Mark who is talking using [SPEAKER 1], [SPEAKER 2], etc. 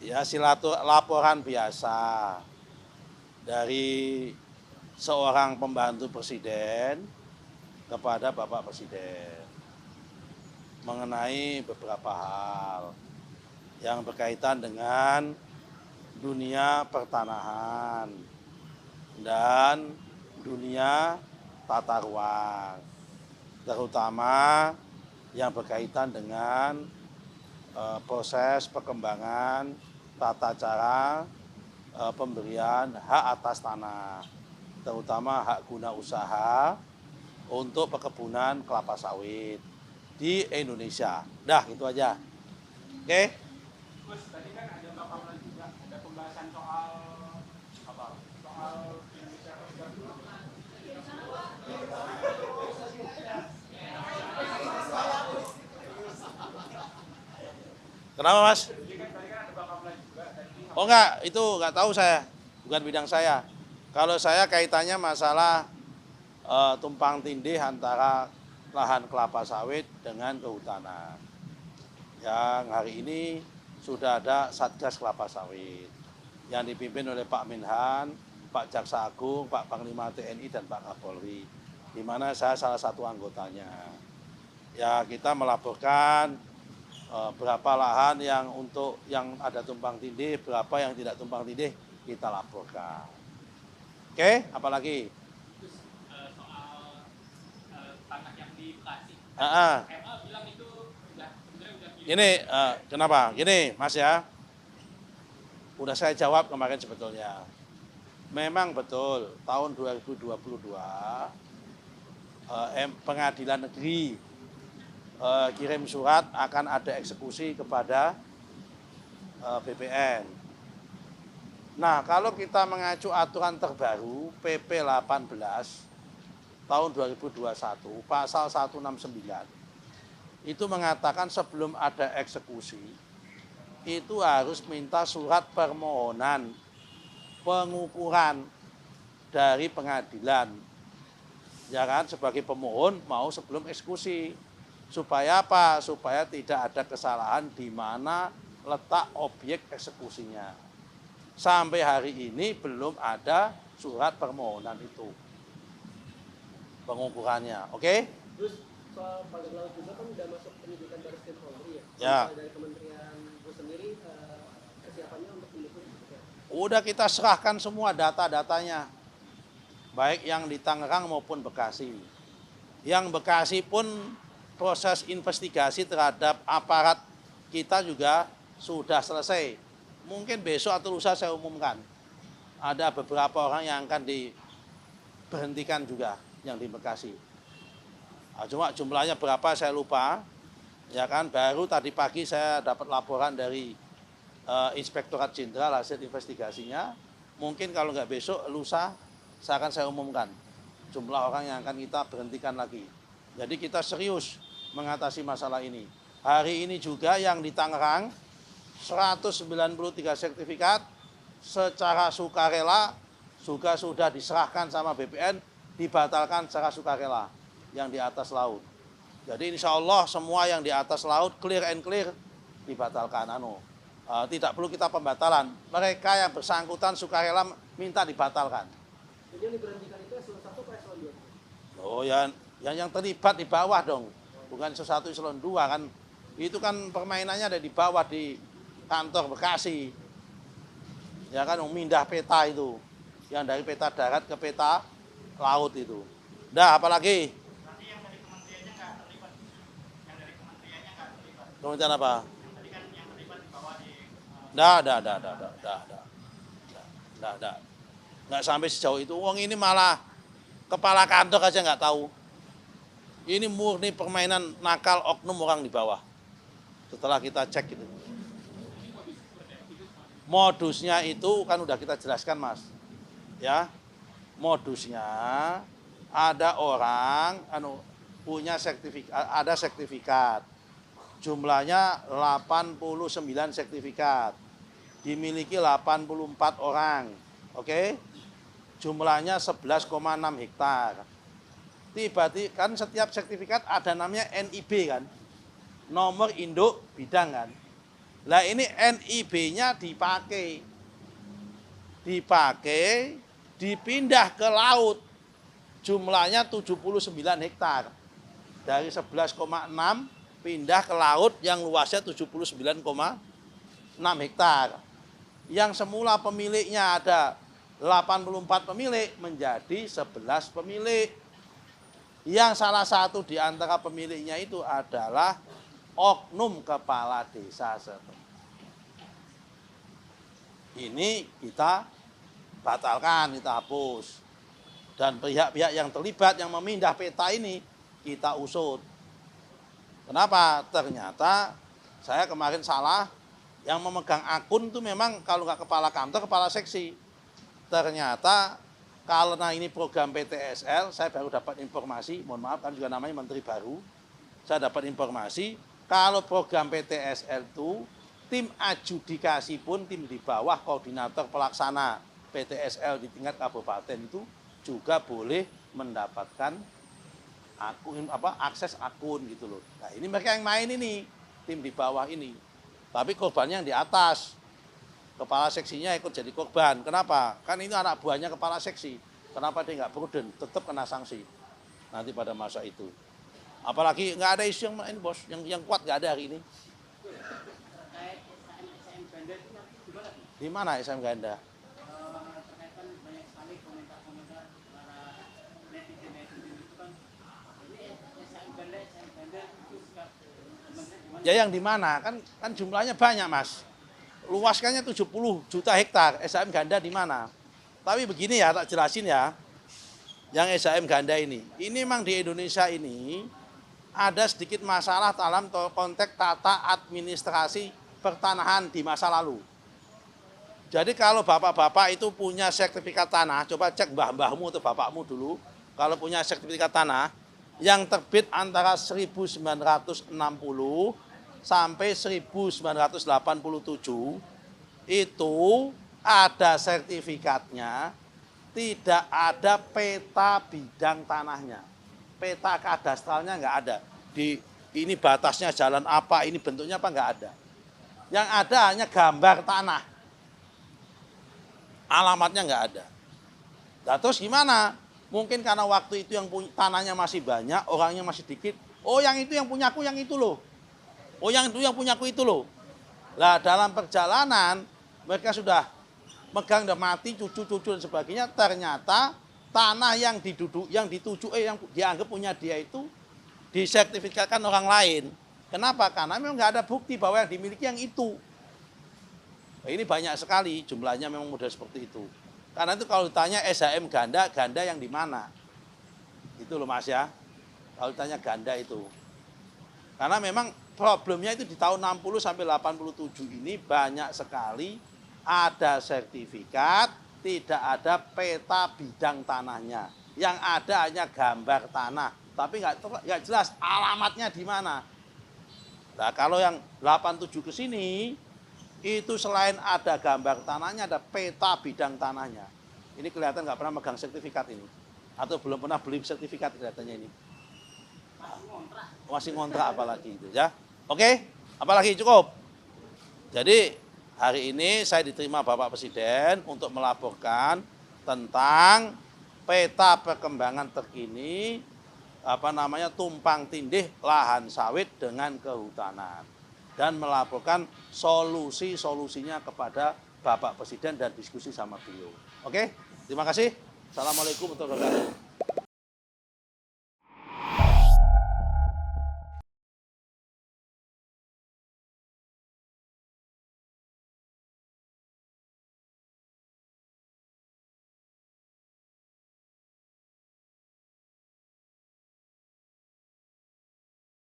[SPEAKER 1] Ya, laporan biasa dari seorang pembantu presiden kepada Bapak Presiden mengenai beberapa hal yang berkaitan dengan dunia pertanahan dan dunia tata ruang, terutama yang berkaitan dengan proses perkembangan tata cara pemberian hak atas tanah, terutama hak guna usaha untuk perkebunan kelapa sawit di Indonesia. Dah, gitu aja. Oke?
[SPEAKER 2] Gus, tadi kan ada paparan juga, ada pembahasan soal apa? Soal Indonesia Kerja.
[SPEAKER 1] Kenapa, Mas?
[SPEAKER 2] Jadi kan tadi kan ada paparan juga tadi.
[SPEAKER 1] Oh enggak, itu enggak tahu saya. Bukan bidang saya. Kalau saya kaitannya masalah tumpang tindih antara lahan kelapa sawit dengan kehutanan. Yang hari ini sudah ada Satgas Kelapa Sawit yang dipimpin oleh Pak Menhan, Pak Jaksa Agung, Pak Panglima TNI, dan Pak Kapolri, di mana saya salah satu anggotanya. Ya, kita melaporkan berapa lahan yang ada tumpang tindih, berapa yang tidak tumpang tindih, kita laporkan. Oke, apalagi?
[SPEAKER 3] Terus soal tanah yang di Bekasi. MA bilang itu sebenarnya udah
[SPEAKER 1] Gini, kenapa? Gini, Mas ya. Udah saya jawab kemarin sebetulnya. Memang betul, tahun 2022 Pengadilan Negeri kirim surat akan ada eksekusi kepada BPN. Nah, kalau kita mengacu aturan terbaru PP 18 tahun 2021 pasal 169 itu mengatakan sebelum ada eksekusi itu harus minta surat permohonan pengukuran dari pengadilan, ya kan, sebagai pemohon mau sebelum eksekusi. Supaya apa? Supaya tidak ada kesalahan di mana letak objek eksekusinya. Sampai hari ini belum ada surat permohonan itu, pengukurannya. Oke?
[SPEAKER 4] Terus soal pagar laut juga kan udah masuk penyidikan Baris Krim Polri ya.
[SPEAKER 1] Ya.
[SPEAKER 4] Dari Kementerian Gus sendiri kesiapannya untuk mendukung juga.
[SPEAKER 1] Udah kita serahkan semua data-datanya, baik yang di Tangerang maupun Bekasi. Yang Bekasi pun proses investigasi terhadap aparat kita juga sudah selesai. Mungkin besok atau lusa saya umumkan. Ada beberapa orang yang akan diberhentikan juga yang di Bekasi. Cuma jumlahnya berapa saya lupa. Ya kan, baru tadi pagi saya dapat laporan dari Inspektorat Jenderal hasil investigasinya. Mungkin kalau nggak besok, lusa saya umumkan jumlah orang yang akan kita berhentikan lagi. Jadi kita serius mengatasi masalah ini. Hari ini juga yang di Tangerang 193 sertifikat secara sukarela juga sudah diserahkan sama BPN, dibatalkan secara sukarela yang di atas laut. Jadi insya Allah semua yang di atas laut clear and clear dibatalkan. Tidak perlu kita pembatalan. Mereka yang bersangkutan sukarela minta dibatalkan.
[SPEAKER 4] Jadi yang diberhentikan itu eselon 1 atau eselon 2?
[SPEAKER 1] Oh ya, yang terlibat di bawah dong, bukan eselon 1 eselon 2 kan. Itu kan permainannya ada di bawah di kantor Bekasi. Ya kan, mindah peta itu, yang dari peta darat ke peta laut itu. Dah, apalagi?
[SPEAKER 3] Nanti yang dari kementeriannya nggak terlibat. Yang dari kementeriannya nggak terlibat.
[SPEAKER 1] Kementerian apa?
[SPEAKER 3] Yang tadi kan yang terlibat di bawah di
[SPEAKER 1] Dah. Nggak sampai sejauh itu. Uang ini malah kepala kantor aja nggak tahu. Ini murni permainan nakal oknum orang di bawah. Setelah kita cek itu. Modusnya itu kan udah kita jelaskan, Mas. Ya. Modusnya ada orang punya sertifikat. Jumlahnya 89 sertifikat. Dimiliki 84 orang. Oke? Jumlahnya 11,6 hektar. Tiba-tiba kan setiap sertifikat ada namanya NIB kan. Nomor induk bidang kan. Lah ini NIB-nya dipakai, dipindah ke laut, jumlahnya 79 hektar. Dari 11,6 pindah ke laut yang luasnya 79,6 hektar. Yang semula pemiliknya ada 84 pemilik menjadi 11 pemilik. Yang salah satu di antara pemiliknya itu adalah oknum kepala desa setempat. Ini kita batalkan, kita hapus. Dan pihak-pihak yang terlibat yang memindah peta ini kita usut. Kenapa? Ternyata saya kemarin salah, yang memegang akun itu memang kalau nggak kepala kantor, kepala seksi. Ternyata karena ini program PTSL, saya baru dapat informasi, mohon maaf kan juga namanya menteri baru, saya dapat informasi kalau program PTSL itu tim adjudikasi pun tim di bawah koordinator pelaksana PTSL di tingkat kabupaten itu juga boleh mendapatkan akun akses akun gitu loh. Nah, ini mereka yang main ini, tim di bawah ini. Tapi korbannya yang di atas. Kepala seksinya ikut jadi korban. Kenapa? Kan ini anak buahnya kepala seksi. Kenapa dia nggak prudent? Tetap kena sanksi. Nanti pada masa itu. Apalagi nggak ada isu yang ini bos, yang kuat nggak ada hari ini.
[SPEAKER 4] Terkait SHM Ganda itu nanti gimana?
[SPEAKER 1] Di mana SHM Ganda?
[SPEAKER 4] Terkait kan banyak sekali komentar-komentar para netizen itu kan. Ini SHM Ganda itu sikap Kementerian gimana?
[SPEAKER 1] Ya yang di mana? Kan jumlahnya banyak mas. Luaskannya 70 juta hektar. SHM Ganda di mana? Tapi begini ya, tak jelasin ya. Yang SHM Ganda ini memang di Indonesia ini ada sedikit masalah dalam konteks tata administrasi pertanahan di masa lalu. Jadi kalau bapak-bapak itu punya sertifikat tanah, coba cek mbah-mbahmu atau bapakmu dulu, kalau punya sertifikat tanah yang terbit antara 1960 sampai 1987 itu ada sertifikatnya, tidak ada peta bidang tanahnya. Peta kadastralnya nggak ada. Ini batasnya jalan apa, ini bentuknya apa, nggak ada. Yang ada hanya gambar tanah. Alamatnya nggak ada. Nah, terus gimana? Mungkin karena waktu itu yang tanahnya masih banyak, orangnya masih dikit. Oh yang itu yang punyaku yang itu loh. Oh yang itu yang punyaku itu loh. Lah dalam perjalanan mereka sudah megang, udah mati, cucu-cucu dan sebagainya. Ternyata tanah yang dituju, yang dianggap punya dia itu disertifikatkan orang lain. Kenapa? Karena memang nggak ada bukti bahwa yang dimiliki yang itu. Nah, ini banyak sekali jumlahnya, memang mudah seperti itu. Karena itu kalau ditanya SHM Ganda, Ganda yang di mana? Itu loh mas ya. Kalau ditanya Ganda itu. Karena memang problemnya itu di tahun 60 sampai 87 ini banyak sekali ada sertifikat, tidak ada peta bidang tanahnya. Yang ada hanya gambar tanah, tapi nggak jelas alamatnya di mana. Nah kalau yang 87 ke sini, itu selain ada gambar tanahnya, ada peta bidang tanahnya. Ini kelihatan nggak pernah megang sertifikat ini. Atau belum pernah beli sertifikat kelihatannya ini. Masih ngontrak apalagi itu ya. Oke, apalagi cukup. Jadi hari ini saya diterima Bapak Presiden untuk melaporkan tentang peta perkembangan terkini tumpang tindih lahan sawit dengan kehutanan dan melaporkan solusinya kepada Bapak Presiden dan diskusi sama beliau. Oke, terima kasih. Assalamualaikum warahmatullahi wabarakatuh.